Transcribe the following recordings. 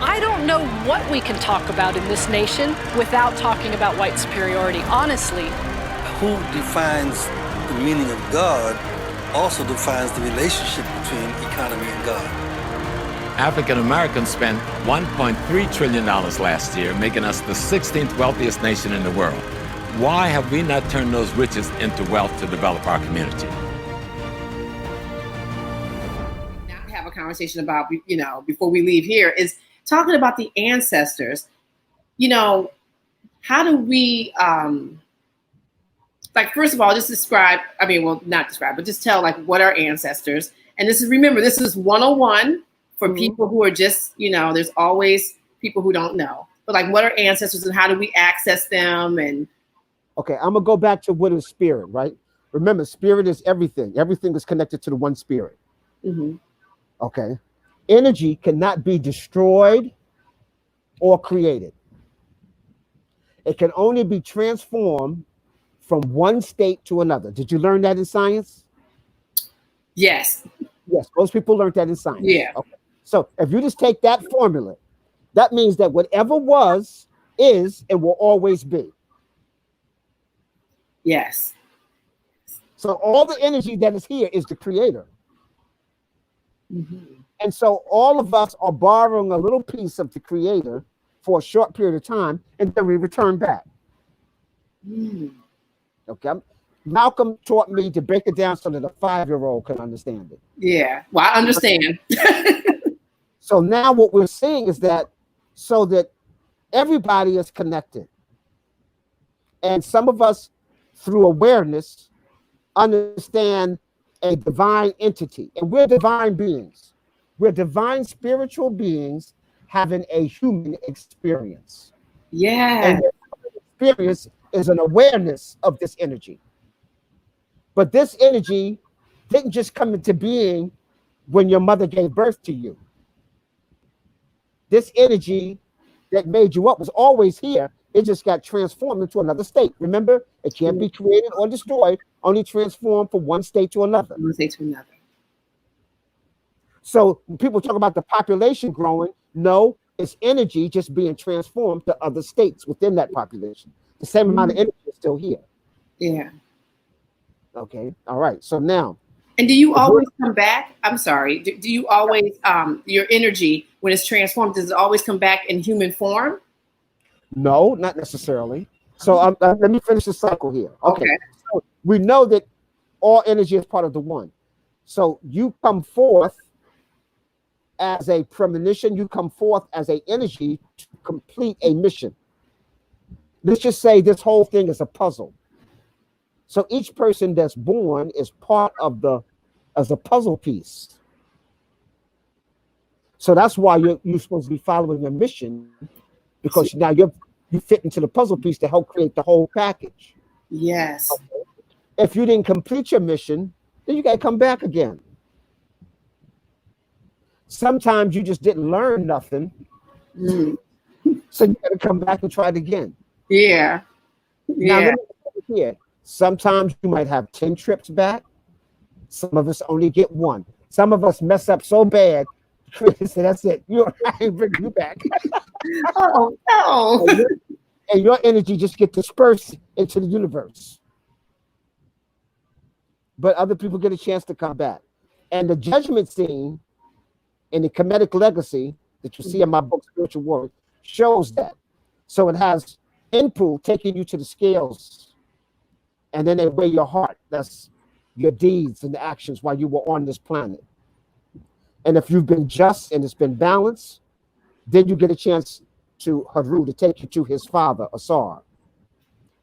I don't know what we can talk about in this nation without talking about white superiority, honestly. Who defines the meaning of God also defines the relationship between economy and God. African Americans spent $1.3 trillion last year, making us the 16th wealthiest nation in the world. Why have we not turned those riches into wealth to develop our community? Now to have a conversation about, before we leave here, is talking about the ancestors. How do we, first of all, just describe, not describe, but just tell, what are ancestors? And remember, this is 101 for people who are just, there's always people who don't know. But, what are ancestors and how do we access them? And okay, I'm going to go back to what is spirit, right? Remember, spirit is everything. Everything is connected to the one spirit. Mm-hmm. Okay. Energy cannot be destroyed or created. It can only be transformed from one state to another. Did you learn that in science? Yes. Yes, most people learned that in science. Yeah. Okay. So if you just take that formula, that means that whatever was, is, and will always be. Yes. So all the energy that is here is the creator. Mm-hmm. And so all of us are borrowing a little piece of the creator for a short period of time, and then we return back. Mm. Okay. Malcolm taught me to break it down so that a 5-year-old can understand it. Yeah. Well, I understand. So now what we're seeing is that so that everybody is connected. And some of us, through awareness, understand a divine entity. And we're divine beings. We're divine spiritual beings having a human experience. Yeah. And the experience is an awareness of this energy. But this energy didn't just come into being when your mother gave birth to you. This energy that made you up was always here. It just got transformed into another state. Remember, it can't be created or destroyed, only transformed from one state to another. One state to another. So when people talk about the population growing, no, it's energy just being transformed to other states within that population. The same amount of energy is still here. Yeah. Okay. All right. So now. And do you always come back? I'm sorry. Do you always, your energy, when it's transformed, does it always come back in human form? No, not necessarily. So let me finish the cycle here. Okay. So we know that all energy is part of the one. So you come forth as a premonition, you come forth as an energy to complete a mission. Let's just say this whole thing is a puzzle. So each person that's born is part of as a puzzle piece. So that's why you're supposed to be following a mission, because now you fit into the puzzle piece to help create the whole package. Yes. Okay. If you didn't complete your mission, then you got to come back again. Sometimes you just didn't learn nothing. So you got to come back and try it again. Yeah. Now, let me say here. Sometimes you might have 10 trips back. Some of us only get one. Some of us mess up so bad, Chris, that's it. I ain't bringing you back. Oh, no. And your energy just get dispersed into the universe. But other people get a chance to come back. And the judgment scene in the Kemetic legacy that you see in my book, Spiritual Warrior, shows that. So it has input taking you to the scales. And then they weigh your heart. That's your deeds and the actions while you were on this planet. And if you've been just and it's been balanced, then you get a chance to Haru to take you to his father, Asar.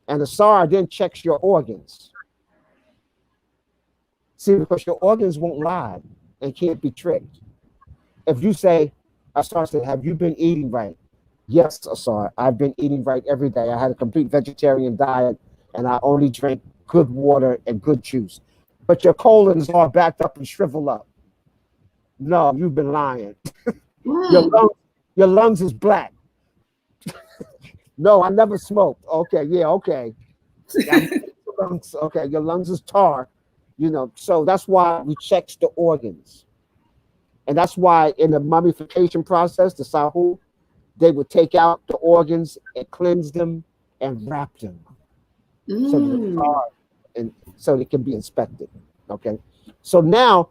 And Asar then checks your organs. See, because your organs won't lie and can't be tricked. If you say, Asar said, have you been eating right? Yes, Asar, I've been eating right every day. I had a complete vegetarian diet and I only drink good water and good juice. But your colon is all backed up and shriveled up. No, you've been lying. Your lungs is black. No, I never smoked. Okay, yeah, okay. Okay, your lungs is tar. So that's why we check the organs. And that's why in the mummification process, the Sahu, they would take out the organs and cleanse them and wrap them so that they are, and so they can be inspected. Okay, so now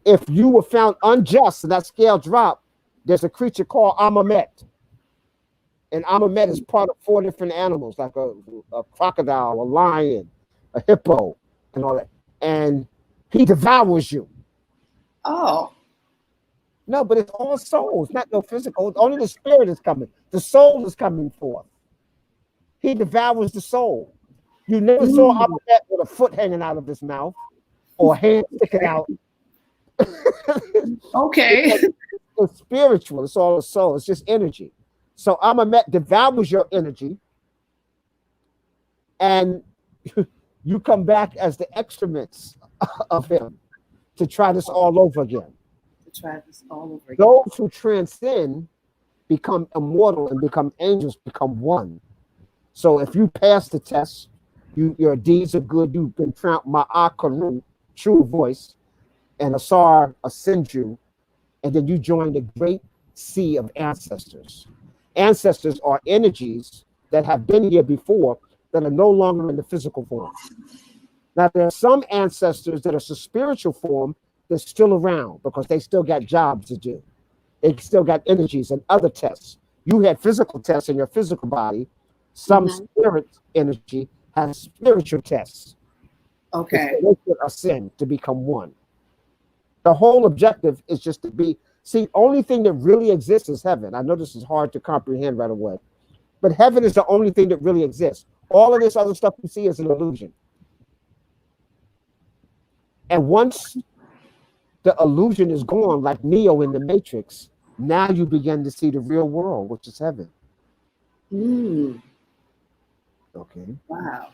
if you were found unjust and that scale dropped, there's a creature called Amamet. And Amamet is part of 4 different animals, like a crocodile, a lion, a hippo, and all that. And he devours you. Oh. No, but it's all souls, not no physical. Only the spirit is coming. The soul is coming forth. He devours the soul. You never saw Amamet with a foot hanging out of his mouth or a hand sticking out. Okay. It's spiritual. It's all a soul. It's just energy. So Amamet devours your energy, and you come back as the excrements of him to try this all over again. Those who transcend become immortal and become angels, become one. So if you pass the test, your deeds are good. You've been found Ma'akaru, true voice, and Asar ascends you, and then you join the great sea of ancestors. Ancestors are energies that have been here before that are no longer in the physical form. Now, there are some ancestors that are the spiritual form that's still around because they still got jobs to do. They still got energies and other tests. You had physical tests in your physical body. Some spirit energy has spiritual tests. Okay. So they can ascend to become one. The whole objective is just to be. See, only thing that really exists is heaven. I know this is hard to comprehend right away, but heaven is the only thing that really exists. All of this other stuff you see is an illusion. And once the illusion is gone, like Neo in the Matrix, now you begin to see the real world, which is heaven. Okay. Wow.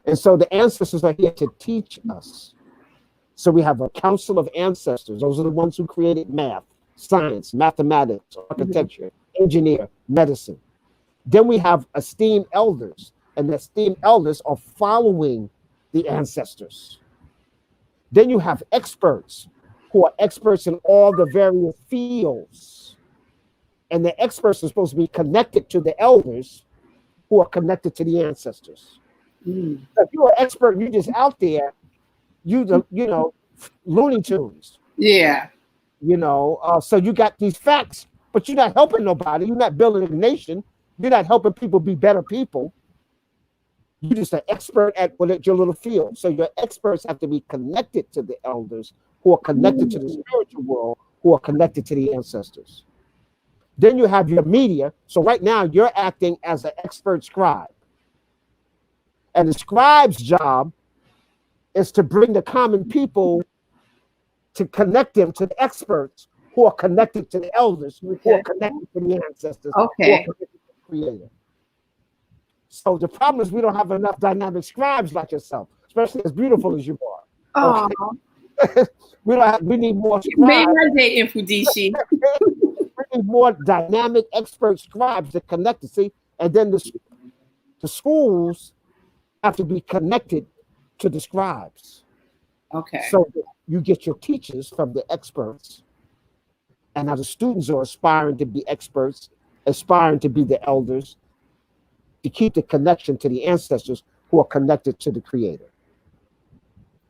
And so the ancestors are here to teach us. So we have a council of ancestors. Those are the ones who created math, science, mathematics, architecture, engineer, medicine. Then we have esteemed elders, and the esteemed elders are following the ancestors. Then you have experts who are experts in all the various fields. And the experts are supposed to be connected to the elders who are connected to the ancestors. So if you're an expert, you're just out there, you know, Looney Tunes. Yeah. You know, so you got these facts, but you're not helping nobody. You're not building a nation. You're not helping people be better people. You're just an expert at your little field. So your experts have to be connected to the elders who are connected to the spiritual world, who are connected to the ancestors. Then you have your media. So right now you're acting as an expert scribe. And the scribe's job is to bring the common people to connect them to the experts who are connected to the elders, who are connected to the ancestors, who are connected to the creator. So the problem is we don't have enough dynamic scribes like yourself, especially as beautiful as you are. Okay? we need more scribes. You made my day, Mfundishi. We need more dynamic expert scribes that connect to see, and then the schools have to be connected to the scribes. Okay. So you get your teachers from the experts, and now the students are aspiring to be experts, aspiring to be the elders, to keep the connection to the ancestors who are connected to the creator.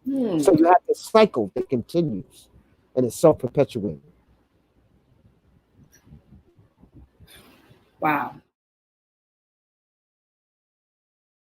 So you have this cycle that continues, and it's self-perpetuating. Wow.